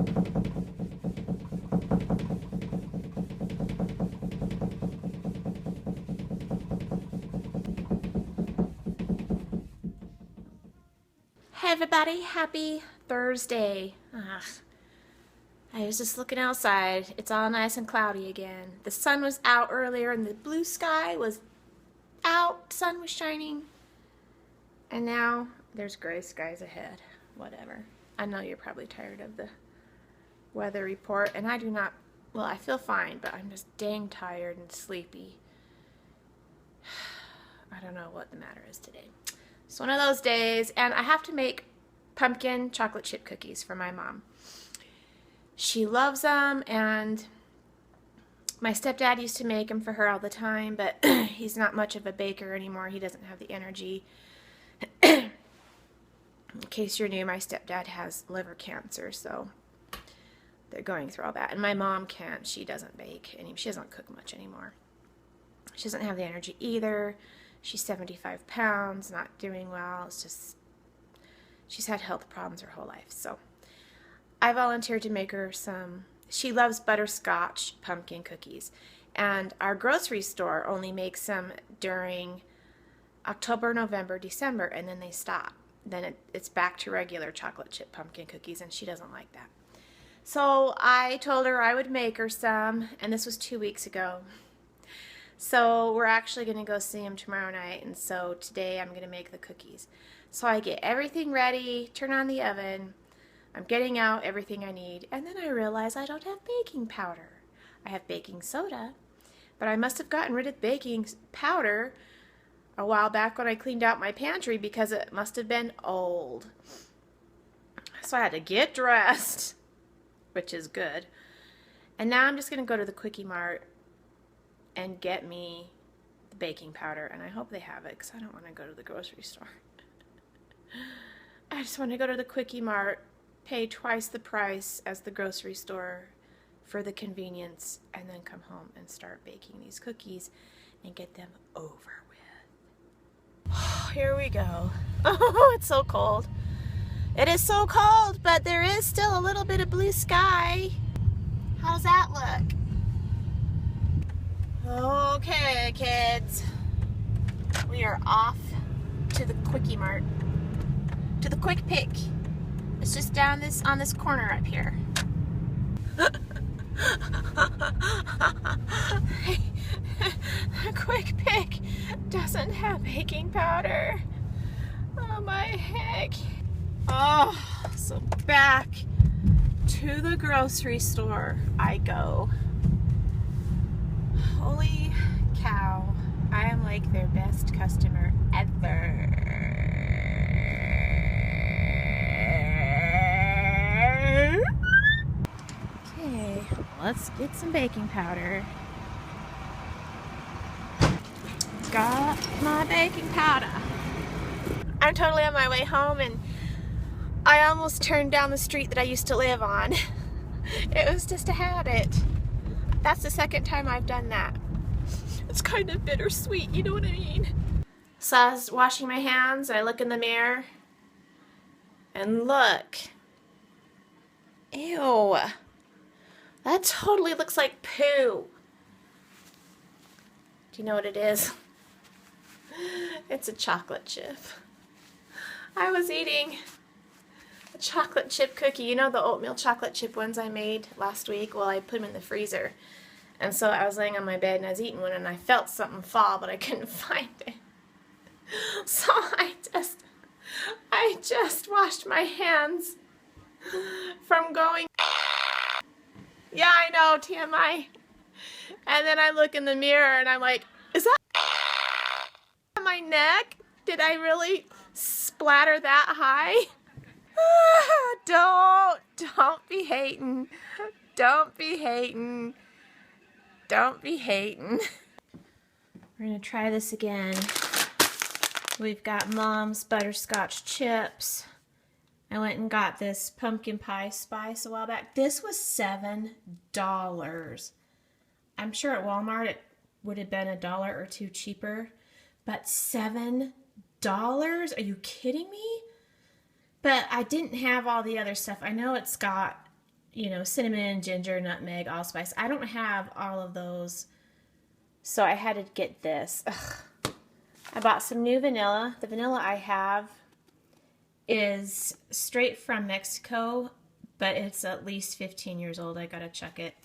Hey everybody, happy Thursday. I was just looking outside. It's all nice and cloudy again. The sun was out earlier and the blue sky was out, sun was shining. And now there's gray skies ahead. Whatever. I know you're probably tired of the weather report, and I do not, well, I feel fine, but I'm just dang tired and sleepy. I don't know what the matter is today. It's one of those days, and I have to make pumpkin chocolate chip cookies for my mom. She loves them, and my stepdad used to make them for her all the time, but he's not much of a baker anymore. He doesn't have the energy. In case you're new, my stepdad has liver cancer, so they're going through all that. And my mom can't. She doesn't bake, and she doesn't cook much anymore. She doesn't have the energy either. She's 75 pounds, not doing well. It's just, she's had health problems her whole life. So I volunteered to make her some, she loves butterscotch pumpkin cookies. And our grocery store only makes them during October, November, December, and then they stop. Then it's back to regular chocolate chip pumpkin cookies, and she doesn't like that. So I told her I would make her some, and this was 2 weeks ago. So we're actually going to go see him tomorrow night, and so today I'm going to make the cookies. So I get everything ready, turn on the oven, I'm getting out everything I need, and then I realize I don't have baking powder. I have baking soda, but I must have gotten rid of baking powder a while back when I cleaned out my pantry because it must have been old. So I had to get dressed, which is good. And now I'm just going to go to the Quickie Mart and get me the baking powder, and I hope they have it because I don't want to go to the grocery store. I just want to go to the Quickie Mart, pay twice the price as the grocery store for the convenience, and then come home and start baking these cookies and get them over with. Here we go. Oh, it's so cold. It is so cold, but there is still a little bit of blue sky. How's that look? Okay, kids, we are off to the Quickie Mart, to the Quick Pick. It's just down on this corner up here. Quick Pick doesn't have baking powder. Oh my heck. Oh, so back to the grocery store I go. Holy cow, I am like their best customer ever. Okay, let's get some baking powder. Got my baking powder. I'm totally on my way home, and I almost turned down the street that I used to live on. It was just a habit. That's the second time I've done that. It's kind of bittersweet, you know what I mean? So I was washing my hands, and I look in the mirror, and look. Ew. That totally looks like poo. Do you know what it is? It's a chocolate chip. I was eating a chocolate chip cookie. You know the oatmeal chocolate chip ones I made last week? Well, I put them in the freezer. And so I was laying on my bed and I was eating one, and I felt something fall, but I couldn't find it. So I just washed my hands from going, yeah, I know, TMI. And then I look in the mirror and I'm like, is that on my neck? Did I really splatter that high? Don't be hating. Don't be hating. Don't be hating. We're gonna try this again. We've got Mom's butterscotch chips. I went and got this pumpkin pie spice a while back. This was $7. I'm sure at Walmart it would have been $1 or $2 cheaper, but $7? Are you kidding me? But I didn't have all the other stuff. I know it's got you know, cinnamon, ginger, nutmeg, allspice. I don't have all of those, so I had to get this. Ugh. I bought some new vanilla. The vanilla I have is straight from Mexico, but it's at least 15 years old. I gotta check it.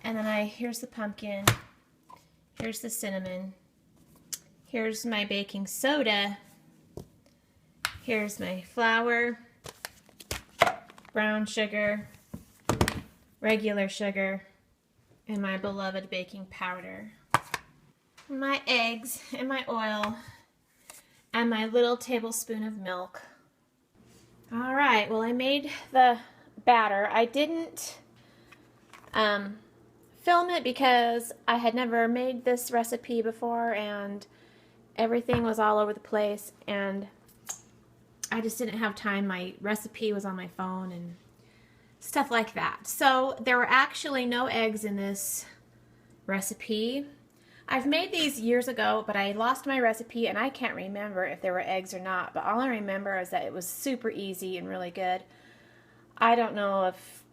And then here's the pumpkin. Here's the cinnamon. Here's my baking soda. Here's my flour, brown sugar, regular sugar, and my beloved baking powder. My eggs and my oil and my little tablespoon of milk. All right, well, I made the batter. I didn't film it because I had never made this recipe before and everything was all over the place and I just didn't have time. My recipe was on my phone and stuff like that. So there were actually no eggs in this recipe. I've made these years ago, but I lost my recipe and I can't remember if there were eggs or not. But all I remember is that it was super easy and really good. I don't know if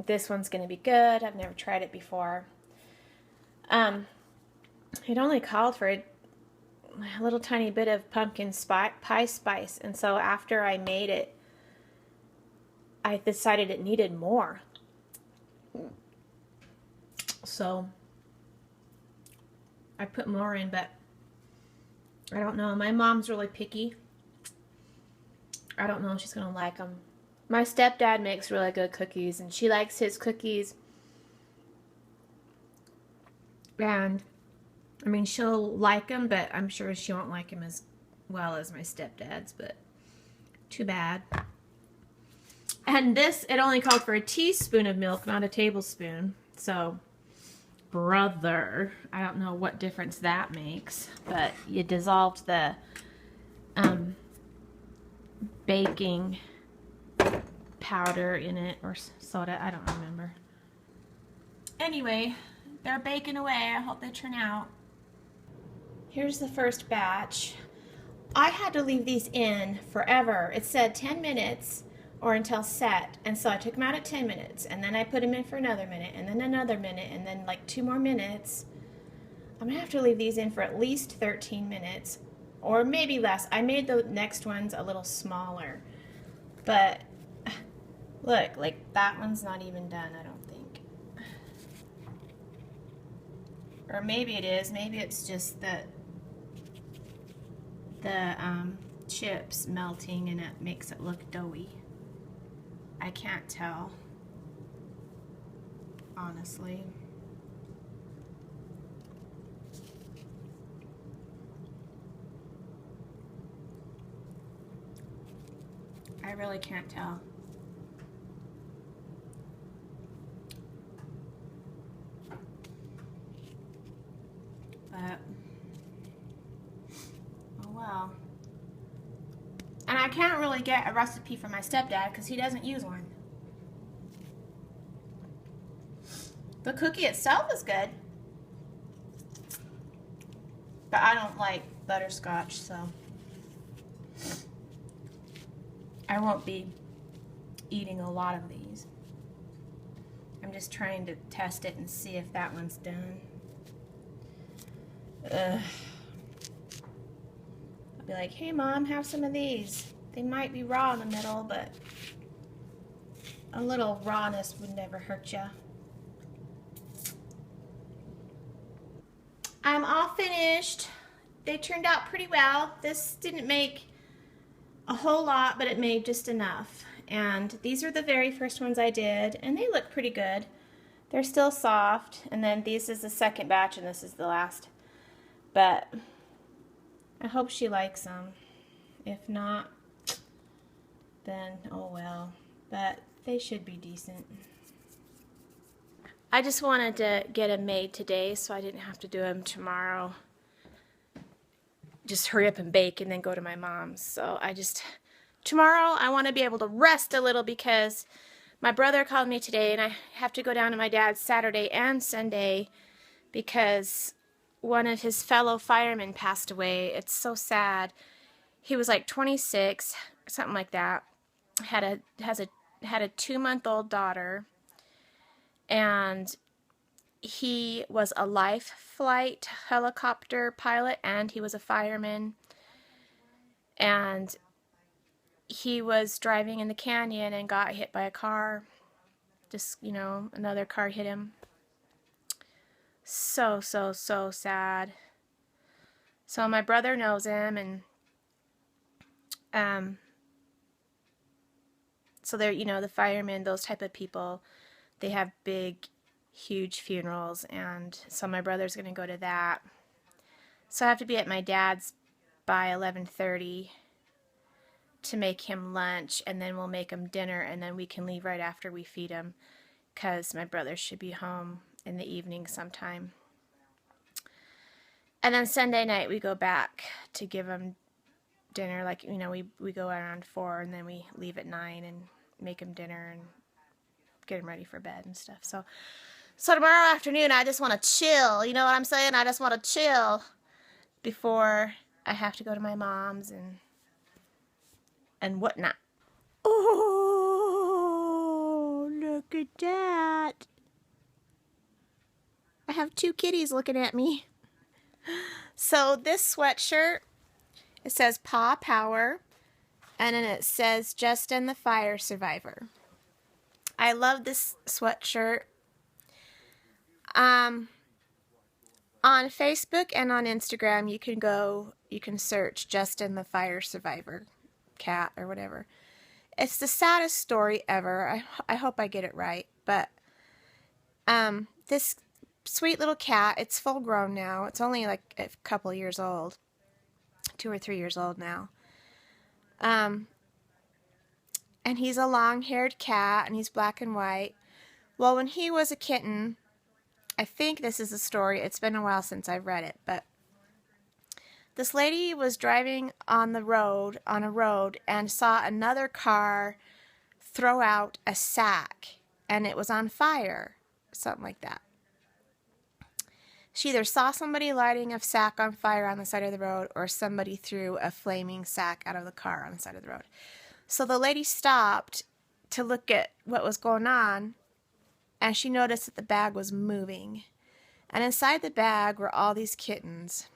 this one's going to be good. I've never tried it before. It only called for a little tiny bit of pumpkin pie spice, and so after I made it, I decided it needed more. So I put more in, but I don't know. My mom's really picky. I don't know if she's gonna like them. My stepdad makes really good cookies, and she likes his cookies. And I mean, she'll like them, but I'm sure she won't like them as well as my stepdad's, but too bad. And this, it only called for a teaspoon of milk, not a tablespoon. So, brother, I don't know what difference that makes, but you dissolved the baking powder in it, or soda, I don't remember. Anyway, they're baking away. I hope they turn out. Here's the first batch. I had to leave these in forever. It said 10 minutes or until set, and so I took them out at 10 minutes, and then I put them in for another minute, and then another minute, and then like 2 more minutes. I'm gonna have to leave these in for at least 13 minutes, or maybe less. I made the next ones a little smaller, but look, like that one's not even done, I don't think. Or maybe it is. Maybe it's just the chips melting and it makes it look doughy. I can't tell, honestly. I really can't tell. But oh well. And I can't really get a recipe from my stepdad because he doesn't use one. The cookie itself is good, but I don't like butterscotch, so I won't be eating a lot of these. I'm just trying to test it and see if that one's done. Ugh. I'll be like, hey Mom, have some of these. They might be raw in the middle, but a little rawness would never hurt ya. I'm all finished. They turned out pretty well. This didn't make a whole lot, but it made just enough. And these are the very first ones I did, and they look pretty good. They're still soft, and then this is the second batch, and this is the last. But I hope she likes them. If not, then oh well. But they should be decent. I just wanted to get them made today so I didn't have to do them tomorrow. Just hurry up and bake and then go to my mom's. So tomorrow I want to be able to rest a little because my brother called me today and I have to go down to my dad's Saturday and Sunday because one of his fellow firemen passed away. It's so sad. He was like 26, something like that. Has a had a 2-month-old daughter, and he was a life flight helicopter pilot, and he was a fireman, and he was driving in the canyon and got hit by a car. Just, another car hit him. So sad. So my brother knows him, and so they're, the firemen, those type of people, they have big, huge funerals, and so my brother's going to go to that. So I have to be at my dad's by 11:30 to make him lunch, and then we'll make him dinner, and then we can leave right after we feed him, because my brother should be home in the evening sometime. And then Sunday night we go back to give him dinner, like, we go around 4, and then we leave at 9 and make him dinner and get him ready for bed and stuff. So tomorrow afternoon I just want to chill, you know what I'm saying? I just want to chill before I have to go to my mom's and whatnot. Oh, look at that. I have 2 kitties looking at me. So this sweatshirt, it says Paw Power, and then it says Justin the Fire Survivor. I love this sweatshirt. On Facebook and on Instagram, you can search Justin the Fire Survivor cat or whatever. It's the saddest story ever. I hope I get it right, but this sweet little cat, it's full grown now. It's only like a couple years old, 2 or 3 years old now. And he's a long-haired cat, and he's black and white. Well, when he was a kitten, I think this is a story. It's been a while since I've read it, but this lady was driving on a road, and saw another car throw out a sack, and it was on fire, something like that. She either saw somebody lighting a sack on fire on the side of the road, or somebody threw a flaming sack out of the car on the side of the road. So the lady stopped to look at what was going on, and she noticed that the bag was moving. And inside the bag were all these kittens.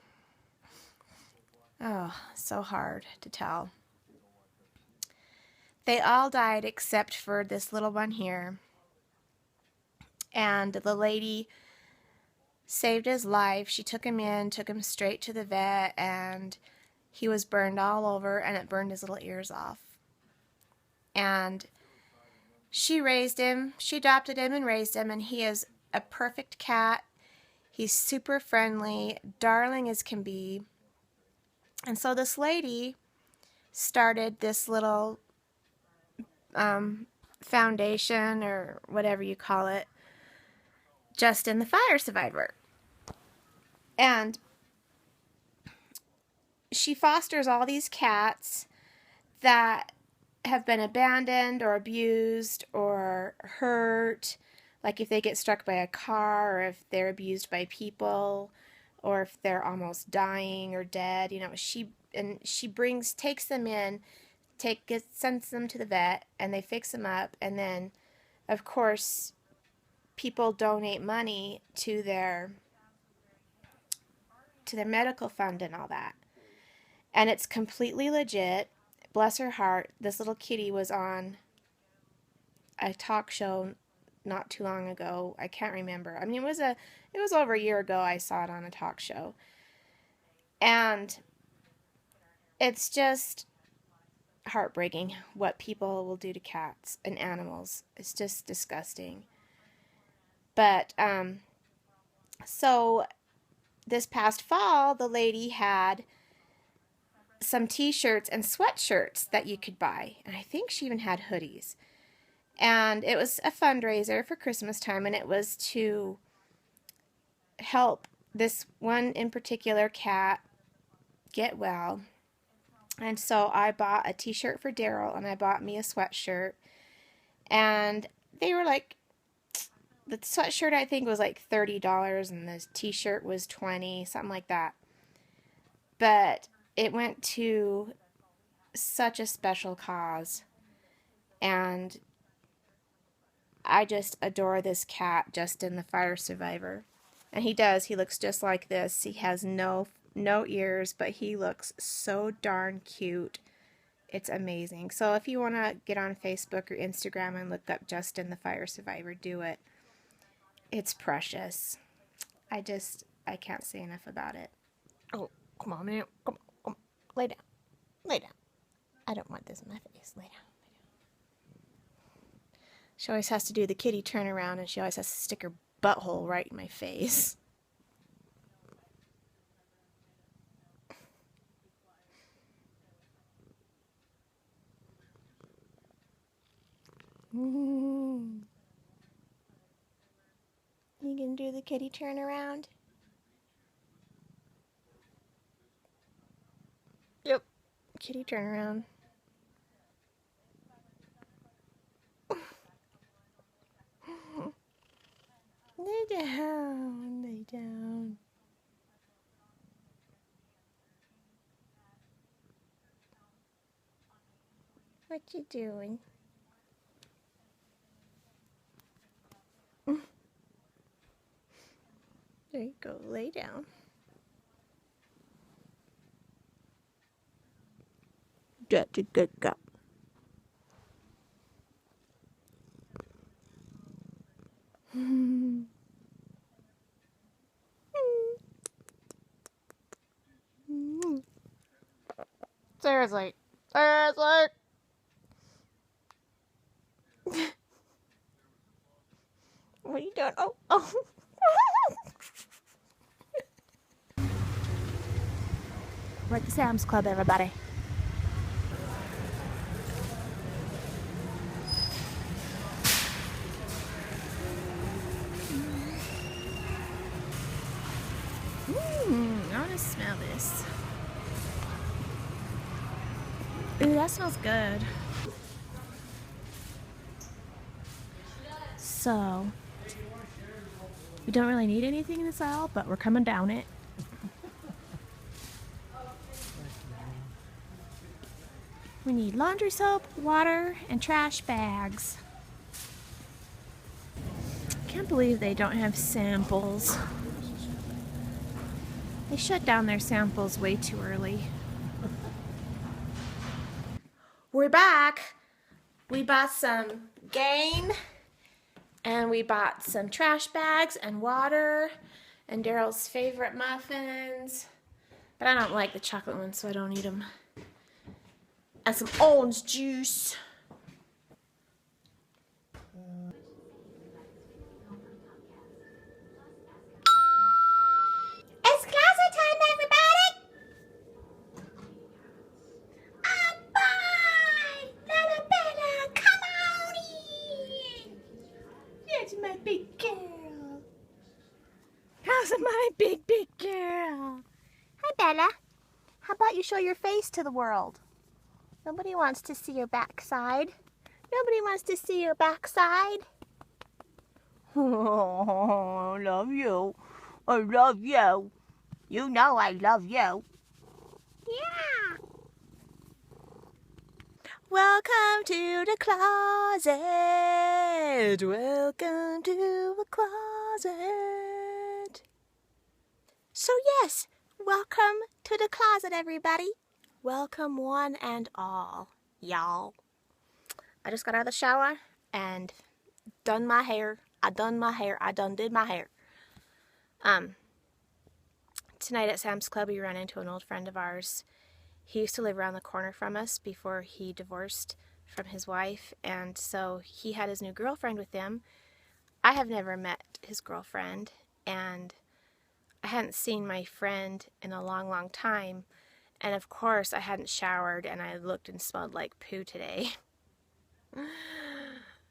Oh, so hard to tell. They all died except for this little one here. And the lady saved his life. She took him in, took him straight to the vet, and he was burned all over, and it burned his little ears off. And she raised him. She adopted him and raised him, and he is a perfect cat. He's super friendly, darling as can be. And so this lady started this little foundation, or whatever you call it, Justin the Fire Survivor. And she fosters all these cats that have been abandoned or abused or hurt, like if they get struck by a car, or if they're abused by people, or if they're almost dying or dead. She takes them in, sends them to the vet, and they fix them up, and then of course people donate money to their medical fund and all that. And it's completely legit. Bless her heart, this little kitty was on a talk show not too long ago. I can't remember. I mean, it was over a year ago I saw it on a talk show. And it's just heartbreaking what people will do to cats and animals. It's just disgusting. But so this past fall, the lady had some t-shirts and sweatshirts that you could buy. And I think she even had hoodies. And it was a fundraiser for Christmas time, and it was to help this one in particular cat get well. And so I bought a t-shirt for Daryl, and I bought me a sweatshirt. And they were like, the sweatshirt I think was like $30, and the t-shirt was $20, something like that. But it went to such a special cause, and I just adore this cat, Justin the fire survivor. And he does. He looks just like this. He has no ears, but he looks so darn cute. It's amazing. So if you want to get on Facebook or Instagram and look up Justin the fire survivor, do it. It's precious. I can't say enough about it. Oh, come on, man. Come on. Lay down. Lay down. I don't want this in my face. Lay down. She always has to do the kitty turnaround, and she always has to stick her butthole right in my face. You can do the kitty turnaround? Yep. Kitty turnaround. Lay down. Lay down. What you doing? There you go. Lay down. That's a good girl. Seriously. Seriously. What are you doing? Oh. We're at the Sam's Club, everybody. I want to smell this. Ooh, that smells good. So, we don't really need anything in this aisle, but we're coming down it. We need laundry soap, water, and trash bags. Can't believe they don't have samples. They shut down their samples way too early. We're back. We bought some Gain, and we bought some trash bags and water, and Daryl's favorite muffins. But I don't like the chocolate ones, so I don't eat them. And some orange juice. It's closet time, everybody! Bye! Little Bella, come on in! That's my big girl. How's my big girl? Hi, Bella. How about you show your face to the world? Nobody wants to see your backside. Nobody wants to see your backside. Oh, I love you. I love you. You know I love you. Yeah. Welcome to the closet. Welcome to the closet. So yes, welcome to the closet, everybody. Welcome one and all, y'all. I just got out of the shower and done my hair. I done did my hair. Tonight at Sam's Club, we ran into an old friend of ours. He used to live around the corner from us before he divorced from his wife, and so he had his new girlfriend with him. I have never met his girlfriend, and I hadn't seen my friend in a long, long time. And of course, I hadn't showered, and I looked and smelled like poo today.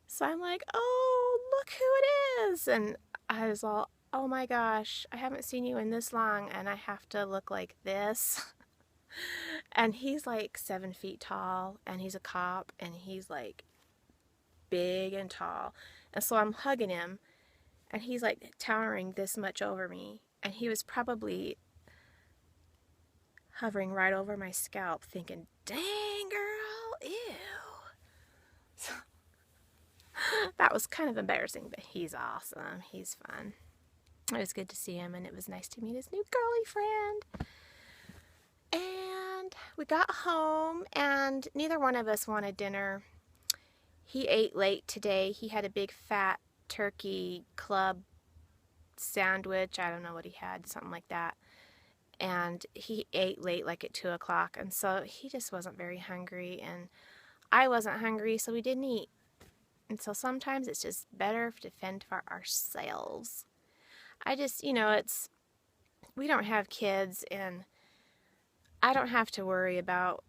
So I'm like, oh, look who it is. And I was all, oh my gosh, I haven't seen you in this long, and I have to look like this. And he's like 7 feet tall, and he's a cop, and he's like big and tall. And so I'm hugging him, and he's like towering this much over me. And he was probably hovering right over my scalp, thinking, dang girl, ew. So, that was kind of embarrassing, but he's awesome. He's fun. It was good to see him, and it was nice to meet his new girly friend. And we got home, and neither one of us wanted dinner. He ate late today. He had a big fat turkey club sandwich. I don't know what he had, something like that. And he ate late, like at 2 o'clock, and so he just wasn't very hungry, and I wasn't hungry, so we didn't eat. And so sometimes it's just better to fend for ourselves. I just, we don't have kids, and I don't have to worry about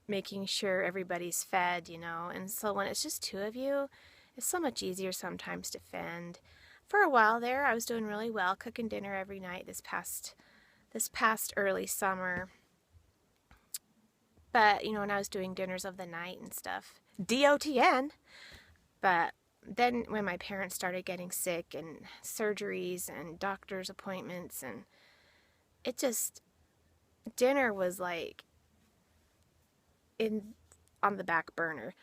making sure everybody's fed, and so when it's just two of you, it's so much easier sometimes to fend. For a while there, I was doing really well, cooking dinner every night this past early summer. But, when I was doing dinners of the night and stuff, DOTN. But then when my parents started getting sick and surgeries and doctor's appointments, and dinner was like on the back burner.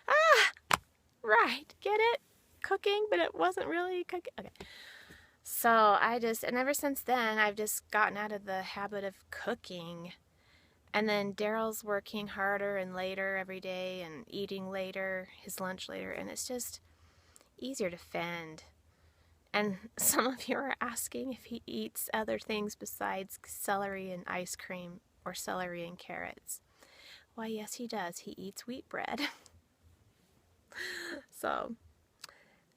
Right, get it? Cooking, but it wasn't really cooking. Okay. So and ever since then, I've just gotten out of the habit of cooking. And then Daryl's working harder and later every day and eating later, his lunch later, and it's just easier to fend. And some of you are asking if he eats other things besides celery and ice cream or celery and carrots. Why, yes, he does. He eats wheat bread.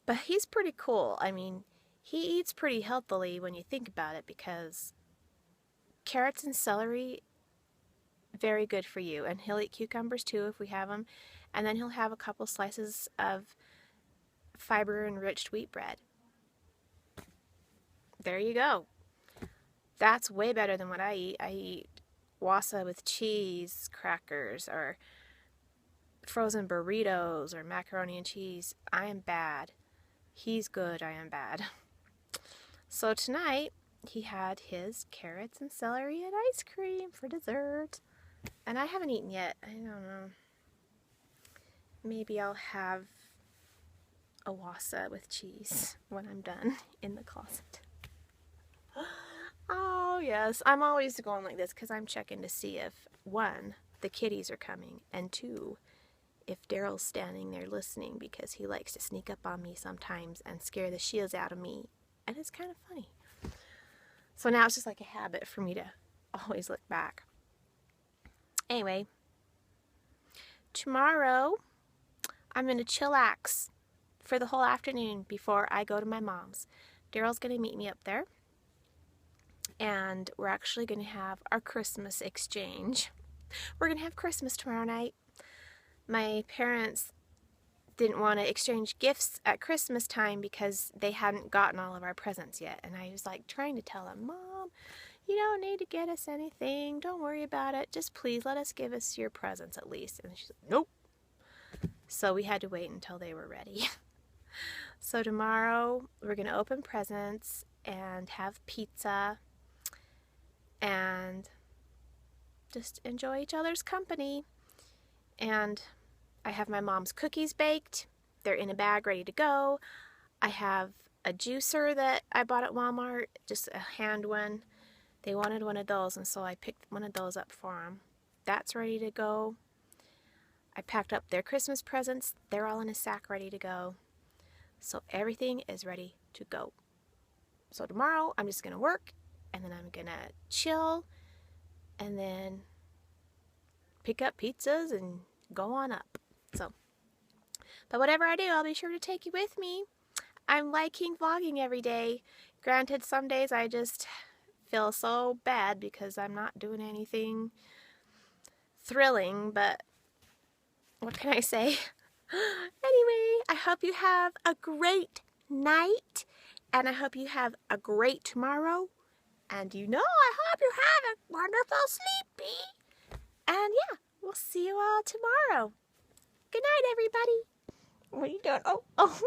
But he's pretty cool. I mean, he eats pretty healthily when you think about it, because carrots and celery, very good for you. And he'll eat cucumbers too if we have them. And then he'll have a couple slices of fiber-enriched wheat bread. There you go. That's way better than what I eat. I eat wasa with cheese, crackers, or frozen burritos, or macaroni and cheese. I am bad. He's good. I am bad. So tonight, he had his carrots and celery and ice cream for dessert. And I haven't eaten yet. I don't know. Maybe I'll have a wasa with cheese when I'm done in the closet. Oh, yes. I'm always going like this because I'm checking to see if, 1, the kitties are coming, and 2, if Daryl's standing there listening, because he likes to sneak up on me sometimes and scare the shiz out of me. And it's kind of funny. So now it's just like a habit for me to always look back. Anyway, tomorrow I'm going to chillax for the whole afternoon before I go to my mom's. Daryl's going to meet me up there, and we're actually going to have our Christmas exchange. We're going to have Christmas tomorrow night. My parents didn't want to exchange gifts at Christmas time because they hadn't gotten all of our presents yet. And I was like trying to tell them, Mom, you don't need to get us anything. Don't worry about it. Just please let us give us your presents at least. And she's like, nope. So we had to wait until they were ready. So tomorrow we're going to open presents and have pizza and just enjoy each other's company. And I have my mom's cookies baked. They're in a bag ready to go. I have a juicer that I bought at Walmart, just a hand one. They wanted one of those, and so I picked one of those up for them. That's ready to go. I packed up their Christmas presents. They're all in a sack ready to go. So everything is ready to go. So tomorrow I'm just going to work, and then I'm going to chill, and then pick up pizzas and go on up. But whatever I do, I'll be sure to take you with me. I'm liking vlogging every day. Granted, some days I just feel so bad because I'm not doing anything thrilling, but what can I say? Anyway, I hope you have a great night, and I hope you have a great tomorrow, and I hope you have a wonderful sleepy. And yeah, we'll see you all tomorrow. Good night, everybody. What are you doing? Oh.